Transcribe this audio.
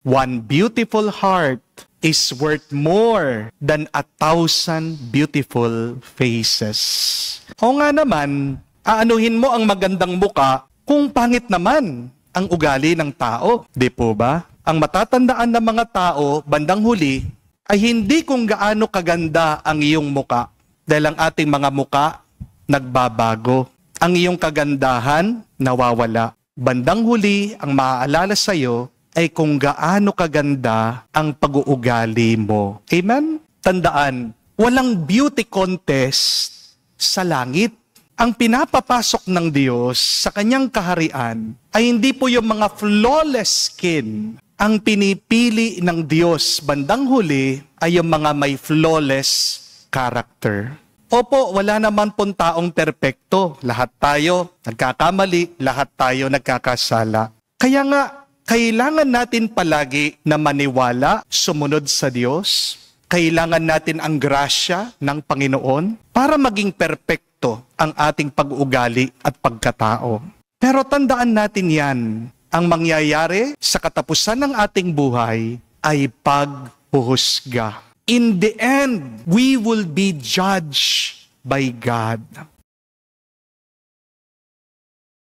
One beautiful heart is worth more than 1,000 beautiful faces. O nga naman, aanuhin mo ang magandang muka kung pangit naman ang ugali ng tao. Di po ba? Ang matatandaan ng mga tao, bandang huli, ay hindi kung gaano kaganda ang iyong muka. Dahil ang ating mga muka, nagbabago. Ang iyong kagandahan, nawawala. Bandang huli, ang maaalala sa iyo ay kung gaano kaganda ang pag-uugali mo. Amen? Tandaan, walang beauty contest sa langit. Ang pinapapasok ng Diyos sa kanyang kaharian ay hindi po yung mga flawless skin. Ang pinipili ng Diyos bandang huli ay yung mga may flawless character. Opo, wala naman pong taong perpekto. Lahat tayo nagkakamali, lahat tayo nagkakasala. Kaya nga, kailangan natin palagi na maniwala, sumunod sa Diyos. Kailangan natin ang grasya ng Panginoon para maging perpekto ang ating pag-uugali at pagkatao. Pero tandaan natin yan, ang mangyayari sa katapusan ng ating buhay ay paghuhusga. In the end, we will be judged by God.